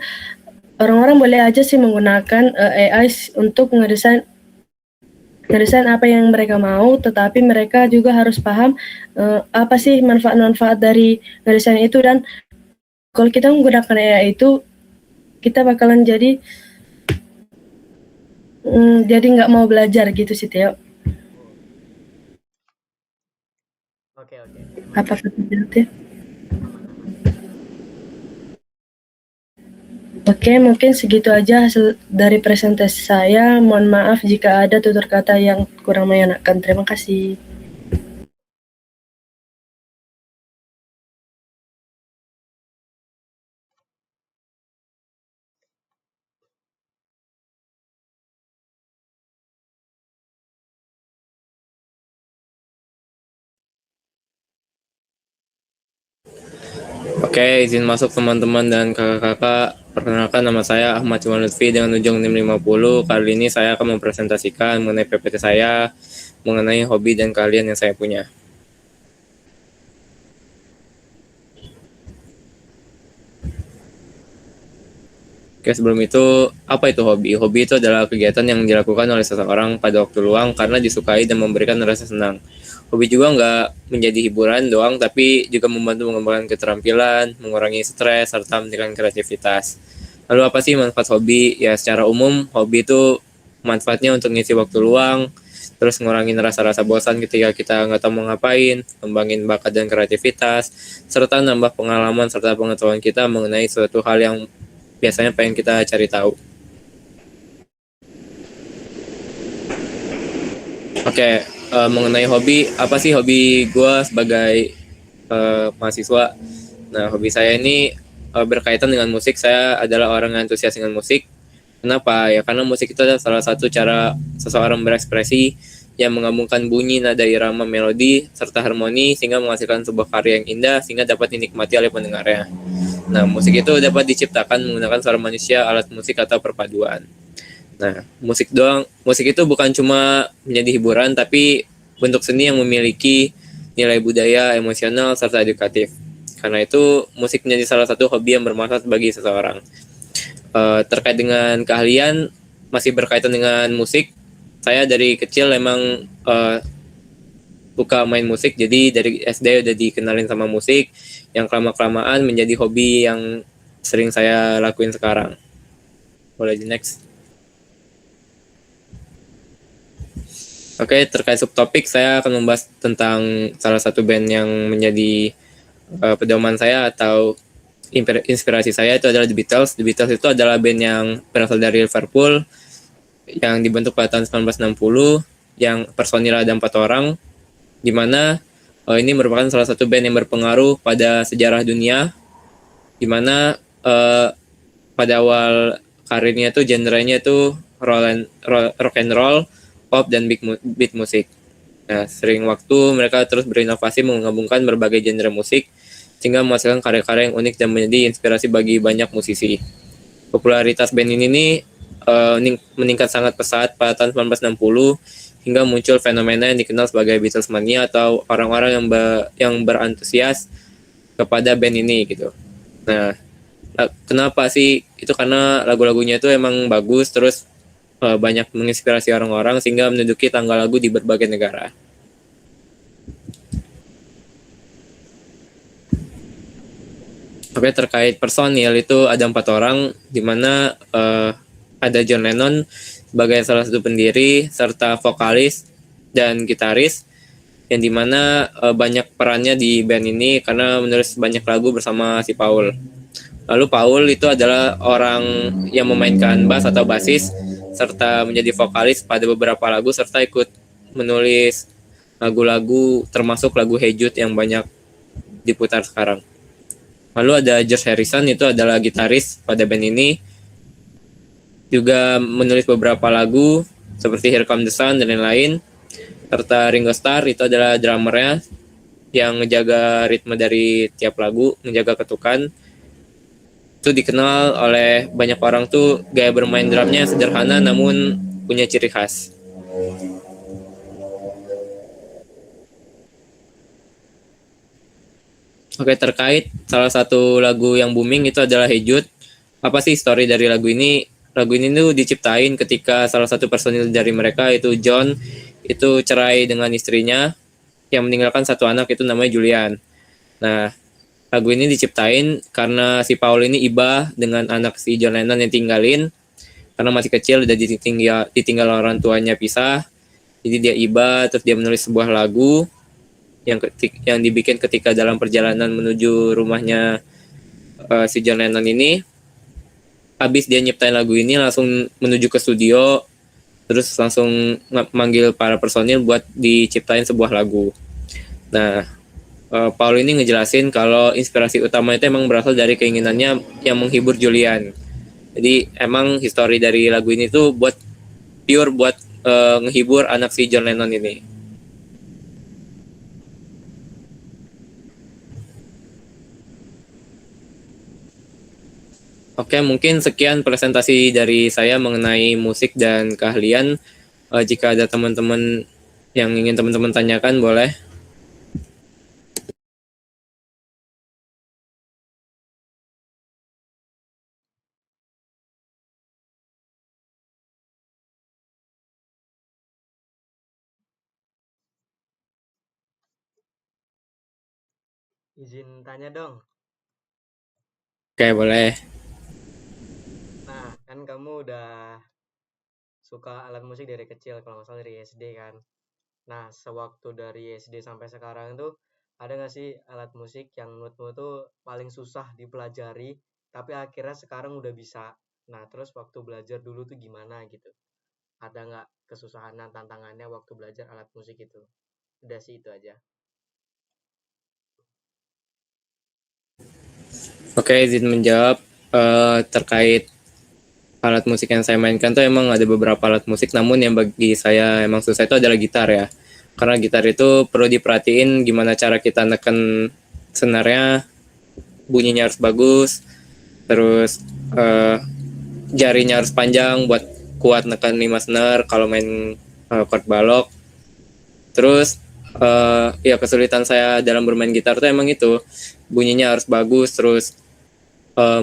orang-orang boleh aja sih menggunakan AI untuk ngedesain apa yang mereka mau, tetapi mereka juga harus paham apa sih manfaat-manfaat dari ngedesain itu, dan kalau kita menggunakan AI itu kita bakalan jadi nggak mau belajar gitu sih Theo. Oke. Apa seperti itu? Oke, mungkin segitu aja hasil dari presentasi saya. Mohon maaf jika ada tutur kata yang kurang mengenakan. Terima kasih. Oke, izin masuk teman-teman dan kakak-kakak. Perkenalkan, nama saya Ahmad Iwan Lutfi dengan ujung NIM 50. Kali ini saya akan mempresentasikan mengenai PPT saya, mengenai hobi dan keahlian yang saya punya. Oke, sebelum itu, apa itu hobi? Hobi itu adalah kegiatan yang dilakukan oleh seseorang pada waktu luang karena disukai dan memberikan rasa senang. Hobi juga nggak menjadi hiburan doang, tapi juga membantu mengembangkan keterampilan, mengurangi stres, serta meningkatkan kreativitas. Lalu apa sih manfaat hobi? Ya, secara umum, hobi itu manfaatnya untuk ngisi waktu luang, terus ngurangin rasa-rasa bosan ketika kita nggak tahu mau ngapain, kembangin bakat dan kreativitas, serta nambah pengalaman serta pengetahuan kita mengenai suatu hal yang biasanya pengen kita cari tahu. Oke, mengenai hobi, apa sih hobi gue sebagai mahasiswa? Nah, hobi saya ini berkaitan dengan musik. Saya adalah orang yang antusias dengan musik. Kenapa? Ya karena musik itu adalah salah satu cara seseorang berekspresi yang menggabungkan bunyi, nada, irama, melodi, serta harmoni sehingga menghasilkan sebuah karya yang indah sehingga dapat dinikmati oleh pendengarnya. Nah, musik itu dapat diciptakan menggunakan suara manusia, alat musik, atau perpaduan. Nah, musik itu bukan cuma menjadi hiburan, tapi bentuk seni yang memiliki nilai budaya, emosional, serta edukatif. Karena itu, musik menjadi salah satu hobi yang bermanfaat bagi seseorang. Terkait dengan keahlian, masih berkaitan dengan musik, saya dari kecil emang suka main musik, jadi dari SD udah dikenalin sama musik, yang kelamaan menjadi hobi yang sering saya lakuin sekarang. Boleh di next. Oke, terkait subtopik, saya akan membahas tentang salah satu band yang menjadi pedoman saya atau inspirasi saya, itu adalah The Beatles. The Beatles itu adalah band yang berasal dari Liverpool, yang dibentuk pada tahun 1960, yang personil ada 4 orang, di mana ini merupakan salah satu band yang berpengaruh pada sejarah dunia, di mana pada awal karirnya tuh genrenya tuh rock and roll, pop, dan beat musik. Nah, sering waktu mereka terus berinovasi menggabungkan berbagai genre musik sehingga menghasilkan karya-karya yang unik dan menjadi inspirasi bagi banyak musisi. Popularitas band ini nih meningkat sangat pesat pada tahun 1960 hingga muncul fenomena yang dikenal sebagai Beatles mania atau orang-orang yang berantusias kepada band ini gitu. Nah, kenapa sih? Itu karena lagu-lagunya itu emang bagus, terus banyak menginspirasi orang-orang sehingga menduduki tangga lagu di berbagai negara. Oke, terkait personil itu ada 4 orang, di mana ada John Lennon sebagai salah satu pendiri serta vokalis dan gitaris, yang dimana banyak perannya di band ini karena menulis banyak lagu bersama si Paul. Lalu Paul itu adalah orang yang memainkan bass atau basis serta menjadi vokalis pada beberapa lagu serta ikut menulis lagu-lagu termasuk lagu Hey Jude yang banyak diputar sekarang. Lalu ada George Harrison, itu adalah gitaris pada band ini, juga menulis beberapa lagu seperti Here Comes the Sun dan lain-lain. Serta Ringo Starr, itu adalah drummernya yang menjaga ritme dari tiap lagu, menjaga ketukan. Itu dikenal oleh banyak orang tuh gaya bermain drumnya sederhana namun punya ciri khas. Oke, terkait salah satu lagu yang booming itu adalah Hey Jude. Apa sih story dari lagu ini? Lagu ini tuh diciptain ketika salah satu personil dari mereka itu John itu cerai dengan istrinya yang meninggalkan satu anak itu namanya Julian. Nah, lagu ini diciptain karena si Paul ini iba dengan anak si John Lennon yang tinggalin karena masih kecil, udah ditinggal orang tuanya pisah. Jadi dia iba, terus dia menulis sebuah lagu yang dibikin ketika dalam perjalanan menuju rumahnya si John Lennon ini. Habis dia nyiptain lagu ini langsung menuju ke studio, terus langsung manggil para personil buat diciptain sebuah lagu. Nah, Paul ini ngejelasin kalau inspirasi utama itu emang berasal dari keinginannya yang menghibur Julian. Jadi emang histori dari lagu ini tuh buat ngehibur anak si John Lennon ini. Oke, mungkin sekian presentasi dari saya mengenai musik dan keahlian. Jika ada teman-teman yang ingin teman-teman tanyakan, boleh. Izin tanya dong. Oke, boleh. Nah, kan kamu udah suka alat musik dari kecil, kalau nggak salah dari SD kan. Nah, sewaktu dari SD sampai sekarang tuh, ada nggak sih alat musik yang menurutmu tuh paling susah dipelajari, tapi akhirnya sekarang udah bisa? Nah, terus waktu belajar dulu tuh gimana gitu? Ada nggak kesusahan dan tantangannya waktu belajar alat musik itu? Udah sih itu aja. Oke, izin menjawab terkait alat musik yang saya mainkan tuh emang ada beberapa alat musik, namun yang bagi saya emang susah itu adalah gitar ya. Karena gitar itu perlu diperhatiin gimana cara kita neken senarnya, bunyinya harus bagus, terus jarinya harus panjang buat kuat neken 5 snare kalau main chord balok. Terus ya kesulitan saya dalam bermain gitar tuh emang itu, bunyinya harus bagus, terus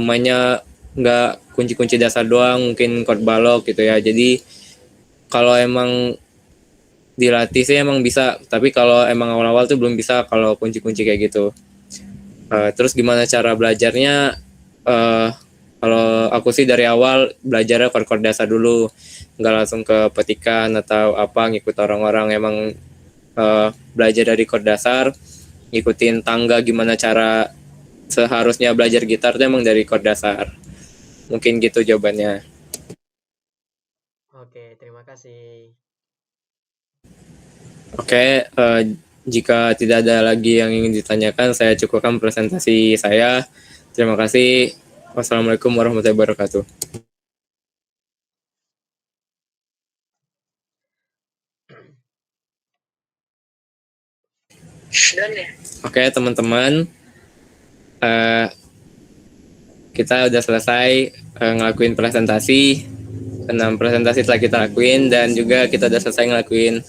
mainnya nggak kunci-kunci dasar doang, mungkin chord balok gitu ya. Jadi kalau emang dilatih sih emang bisa, tapi kalau emang awal-awal tuh belum bisa kalau kunci-kunci kayak gitu. Terus gimana cara belajarnya? Kalau aku sih dari awal belajarnya chord dasar dulu, nggak langsung ke petikan atau apa ngikut orang-orang. Emang belajar dari chord dasar, ngikutin tangga gimana cara seharusnya belajar gitar tuh emang dari chord dasar. Mungkin gitu jawabannya. Oke, terima kasih. Oke, jika tidak ada lagi yang ingin ditanyakan, saya cukupkan presentasi saya. Terima kasih. Wassalamualaikum warahmatullahi wabarakatuh. Oke teman-teman, eh, kita udah selesai ngelakuin presentasi. 6 presentasi telah kita lakuin dan juga kita udah selesai ngelakuin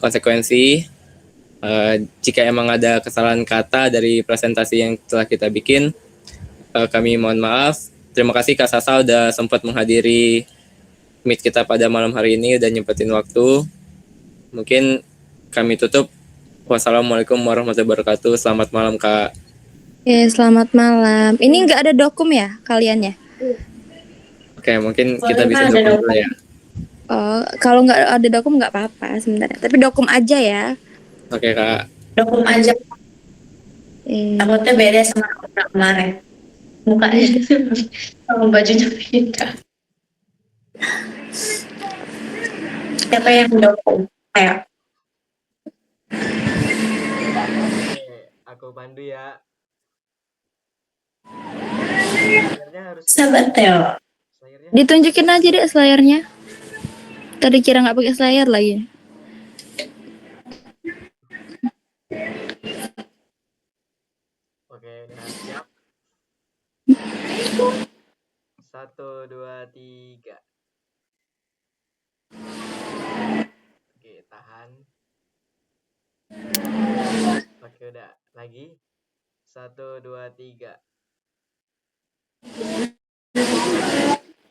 konsekuensi. Jika emang ada kesalahan kata dari presentasi yang telah kita bikin, kami mohon maaf. Terima kasih Kak Sasa udah sempat menghadiri meet kita pada malam hari ini, udah nyempetin waktu. Mungkin kami tutup. Wassalamualaikum warahmatullahi wabarakatuh. Selamat malam Kak. Oke, selamat malam. Ini nggak ada dokum ya kalian ya? Oke, mungkin kita bisa dokum dulu ya. Oh, kalau nggak ada dokum nggak apa-apa sebenarnya. Tapi dokum aja ya. Oke Kak. Dokum aja, takutnya beda sama kemarin. Mukanya sama bajunya beda. Siapa yang dokum? Ayo. Aku pandu ya. Layarnya harus Sahabat Teo. layarnya Ditunjukin aja deh selayarnya. Tadi kira nggak pakai selayar lagi. oke, udah siap. 1, 2, 3. Oke, tahan. Oke, udah. Lagi. 1, 2, 3.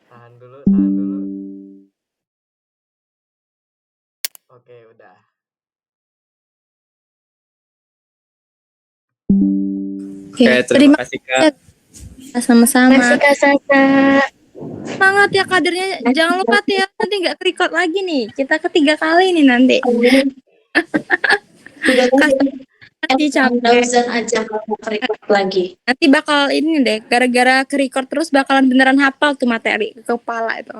Tahan dulu, tahan dulu. Oke, udah. Oke, terima kasih Kak. Sama-sama. Masih Kak Sasa. Semangat ya kadernya. Jangan lupa ya nanti nggak record lagi nih. Kita ketiga kali nih nanti. Nanti capek. Dosen aja kamu record lagi. Nanti bakal ini deh. Gara-gara ke record terus bakalan beneran hafal tuh materi ke kepala itu.